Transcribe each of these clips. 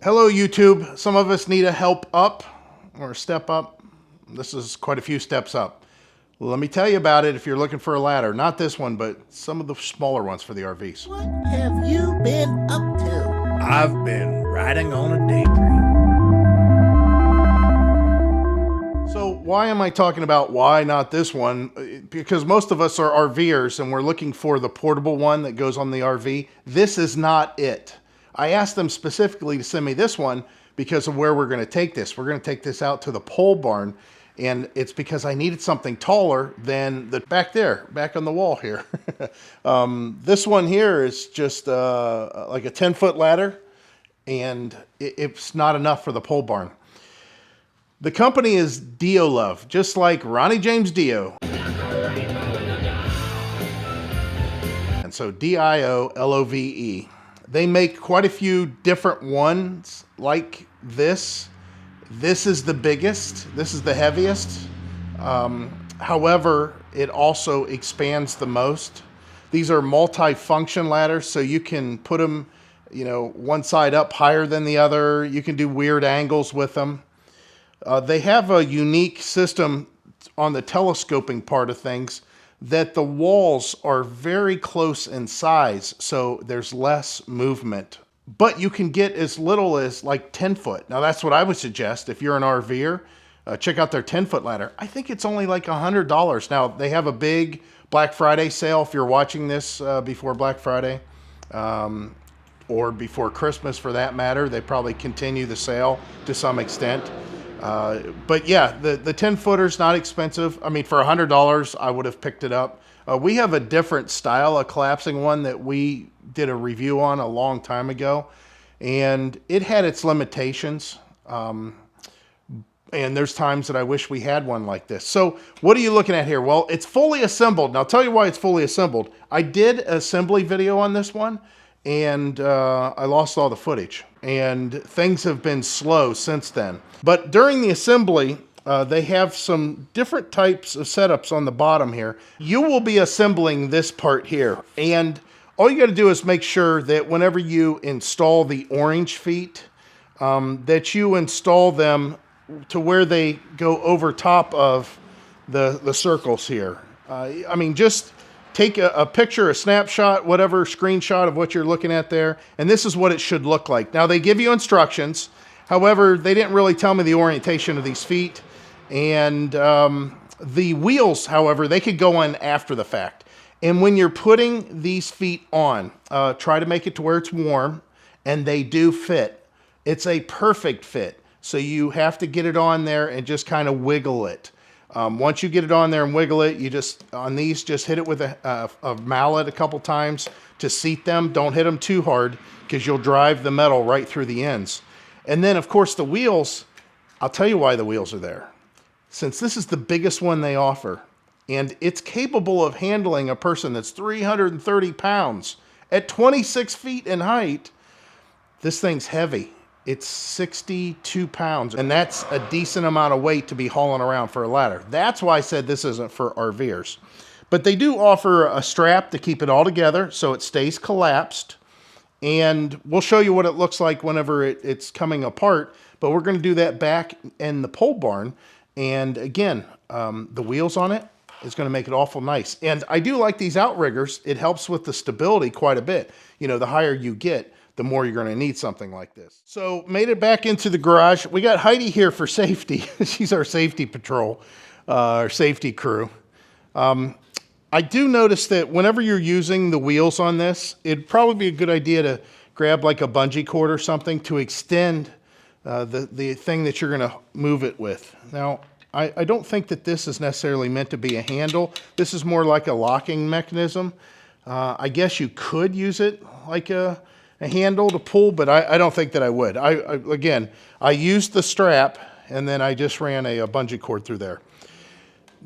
Hello YouTube. Some of us need a help up or a step up. This is quite a few steps up. Well, let me tell you about it if you're looking for a ladder. Not this one, but some of the smaller ones for the RVs. What have you been up to? I've been riding on a daydream. So why am I talking about why not this one? Because most of us are RVers and we're looking for the portable one that goes on the RV. This is not it. I asked them specifically to send me this one because of where we're going to take this. We're going to take this out to the pole barn, and it's because I needed something taller than the back there, back on the wall here. This one here is just like a 10-foot ladder, and it's not enough for the pole barn. The company is DIOLOVE, just like Ronnie James Dio. And so DIOLOVE. They make quite a few different ones like this. This is the biggest. This is the heaviest. However, it also expands the most. These are multi-function ladders, so you can put them, one side up higher than the other. You can do weird angles with them. They have a unique system on the telescoping part of things that the walls are very close in size, so there's less movement. But you can get as little as like 10 foot. Now that's what I would suggest if you're an RVer. Check out their 10-foot ladder. I think it's only like $100. Now they have a big Black Friday sale if you're watching this before Black Friday. Or before Christmas for that matter. They probably continue the sale to some extent. But yeah, the 10-footer's not expensive. I mean, for $100, I would have picked it up. We have a different style, a collapsing one that we did a review on a long time ago, and it had its limitations. And there's times that I wish we had one like this. So what are you looking at here? Well, it's fully assembled. And I'll tell you why it's fully assembled. I did an assembly video on this one, and I lost all the footage. And things have been slow since then. But during the assembly, they have some different types of setups on the bottom here. You will be assembling this part here. And all you got to do is make sure that whenever you install the orange feet, that you install them to where they go over top of the circles here. I mean, just take a picture, a snapshot, whatever, screenshot of what you're looking at there, and this is what it should look like. Now, they give you instructions. However, they didn't really tell me the orientation of these feet. And the wheels, however, they could go on after the fact. And when you're putting these feet on, try to make it to where it's warm, and they do fit. It's a perfect fit. So you have to get it on there and just kind of wiggle it. Once you get it on there and wiggle it, you just, on these, just hit it with a mallet a couple times to seat them. Don't hit them too hard because you'll drive the metal right through the ends. And then, of course, the wheels, I'll tell you why the wheels are there. Since this is the biggest one they offer, and it's capable of handling a person that's 330 pounds at 26 feet in height, this thing's heavy. It's 62 pounds, and that's a decent amount of weight to be hauling around for a ladder. That's why I said this isn't for RVers. But they do offer a strap to keep it all together so it stays collapsed. And we'll show you what it looks like whenever it's coming apart. But we're going to do that back in the pole barn. And again, the wheels on it is going to make it awful nice. And I do like these outriggers. It helps with the stability quite a bit. The higher you get, the more you're going to need something like this. So made it back into the garage. We got Heidi here for safety. She's our safety patrol, our safety crew. I do notice that whenever you're using the wheels on this, it'd probably be a good idea to grab like a bungee cord or something to extend the thing that you're going to move it with. Now, I don't think that this is necessarily meant to be a handle. This is more like a locking mechanism. I guess you could use it like a handle to pull, but I don't think that I would. Again, I used the strap, and then I just ran a bungee cord through there.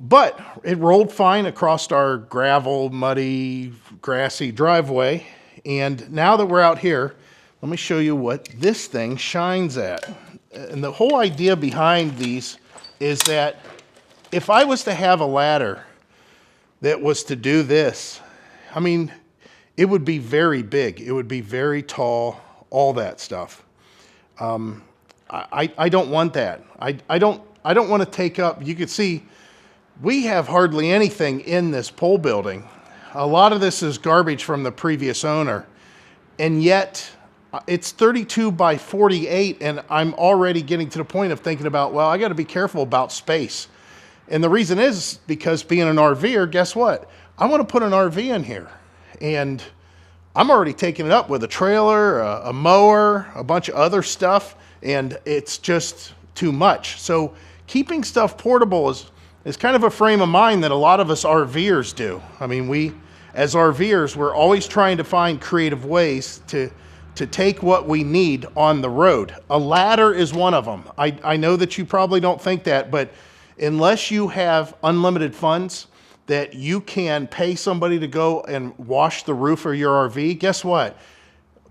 But it rolled fine across our gravel, muddy, grassy driveway. And now that we're out here, let me show you what this thing shines at. And the whole idea behind these is that if I was to have a ladder that was to do this, I mean, it would be very big. It would be very tall, all that stuff. I don't want that. I don't want to take up, you can see, we have hardly anything in this pole building. A lot of this is garbage from the previous owner. And yet it's 32 by 48, and I'm already getting to the point of thinking about, well, I got to be careful about space. And the reason is because being an RVer, guess what? I want to put an RV in here. And I'm already taking it up with a trailer, a mower, a bunch of other stuff, and it's just too much. So keeping stuff portable is kind of a frame of mind that a lot of us RVers do. I mean, we, as RVers, we're always trying to find creative ways to take what we need on the road. A ladder is one of them. I know that you probably don't think that, but unless you have unlimited funds that you can pay somebody to go and wash the roof of your RV, guess what?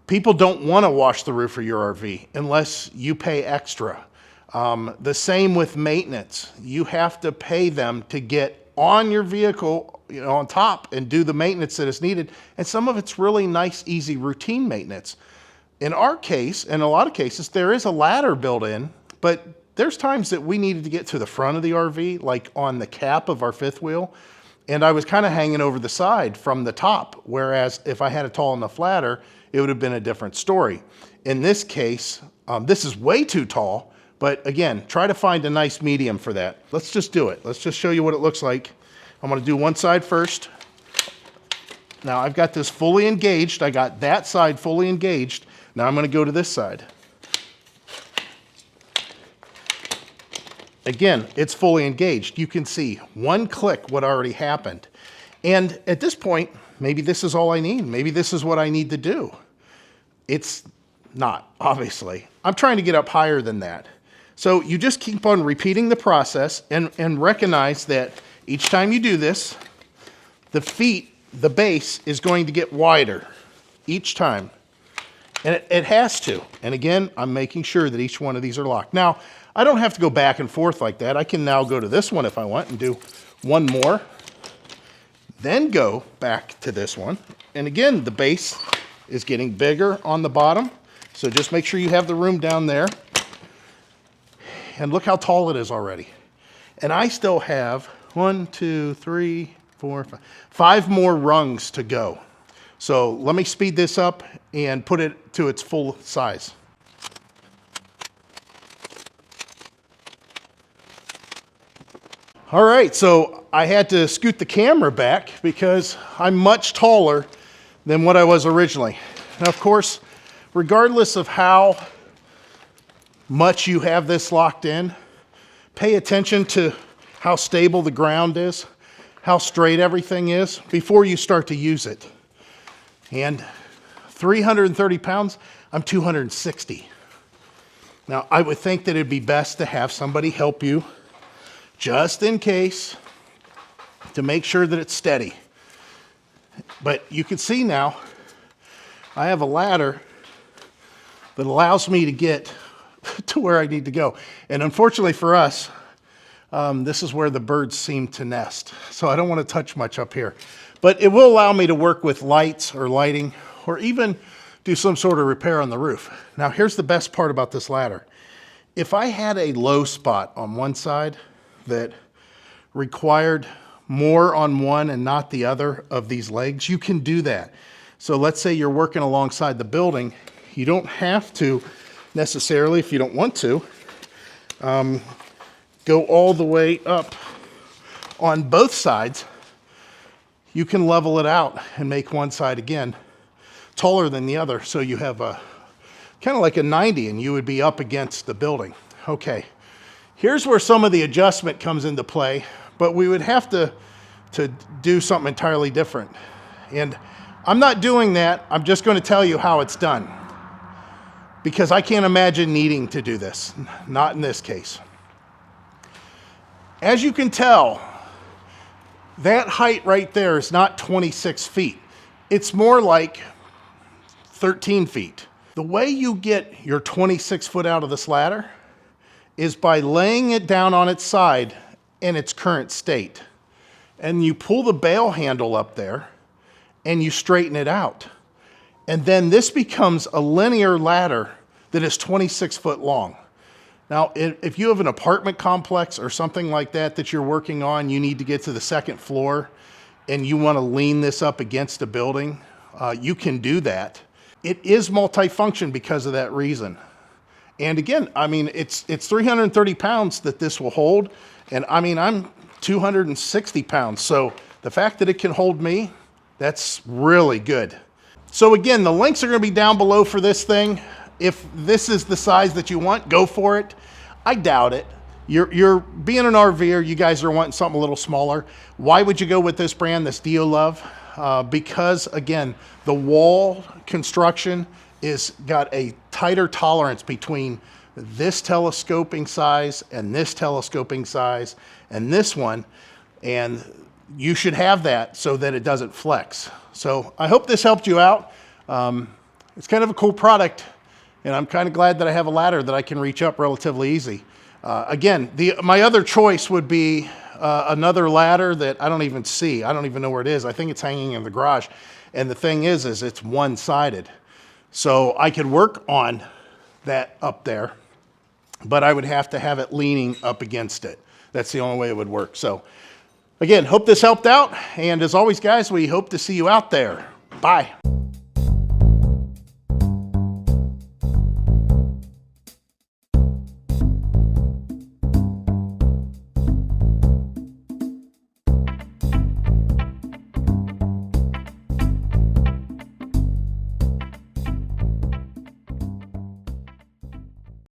People don't want to wash the roof of your RV unless you pay extra. The same with maintenance. You have to pay them to get on your vehicle, you know, on top and do the maintenance that is needed. And some of it's really nice, easy routine maintenance. In our case, in a lot of cases, there is a ladder built in, but there's times that we needed to get to the front of the RV, like on the cap of our fifth wheel, and I was kind of hanging over the side from the top, whereas if I had a tall enough ladder, it would have been a different story. In this case, this is way too tall, but again, try to find a nice medium for that. Let's just do it. Let's just show you what it looks like. I'm gonna do one side first. Now I've got this fully engaged. I got that side fully engaged. Now I'm gonna go to this side. Again, it's fully engaged. You can see one click what already happened. And at this point, maybe this is all I need. Maybe this is what I need to do. It's not, obviously. I'm trying to get up higher than that. So you just keep on repeating the process and recognize that each time you do this, the base is going to get wider each time. And it has to. And again, I'm making sure that each one of these are locked. Now, I don't have to go back and forth like that. I can now go to this one if I want and do one more, then go back to this one. And again, the base is getting bigger on the bottom. So just make sure you have the room down there. And look how tall it is already. And I still have 1, 2, 3, 4, 5 more rungs to go. So let me speed this up and put it to its full size. All right, so I had to scoot the camera back because I'm much taller than what I was originally. Now, of course, regardless of how much you have this locked in, pay attention to how stable the ground is, how straight everything is before you start to use it. And 330 pounds, I'm 260. Now, I would think that it'd be best to have somebody help you just in case, to make sure that it's steady. But you can see now, I have a ladder that allows me to get to where I need to go. And unfortunately for us, this is where the birds seem to nest. So I don't want to touch much up here. But it will allow me to work with lights or lighting, or even do some sort of repair on the roof. Now here's the best part about this ladder. If I had a low spot on one side that required more on one and not the other of these legs, you can do that. So let's say you're working alongside the building. You don't have to necessarily, if you don't want to, go all the way up on both sides. You can level it out and make one side again taller than the other. So you have a kind of like a 90 and you would be up against the building. Okay. Here's where some of the adjustment comes into play, but we would have to do something entirely different. And I'm not doing that. I'm just going to tell you how it's done, because I can't imagine needing to do this, not in this case. As you can tell, that height right there is not 26 feet. It's more like 13 feet. The way you get your 26 foot out of this ladder is by laying it down on its side in its current state. And you pull the bail handle up there and you straighten it out. And then this becomes a linear ladder that is 26 foot long. Now, if you have an apartment complex or something like that that you're working on, you need to get to the second floor and you want to lean this up against a building, you can do that. It is multifunction because of that reason. And again, I mean, it's 330 pounds that this will hold. And I mean, I'm 260 pounds. So the fact that it can hold me, that's really good. So again, the links are going to be down below for this thing. If this is the size that you want, go for it. I doubt it. You're being an RVer, you guys are wanting something a little smaller. Why would you go with this brand, this DIOLOVE? Because again, the wall construction is got a tighter tolerance between this telescoping size and this telescoping size and this one. And you should have that so that it doesn't flex. So I hope this helped you out. It's kind of a cool product. And I'm kind of glad that I have a ladder that I can reach up relatively easy. Again, my other choice would be another ladder that I don't even see. I don't even know where it is. I think it's hanging in the garage. And the thing is it's one-sided. So I could work on that up there, but I would have to have it leaning up against it. That's the only way it would work. So again, hope this helped out. And as always, guys, we hope to see you out there. Bye.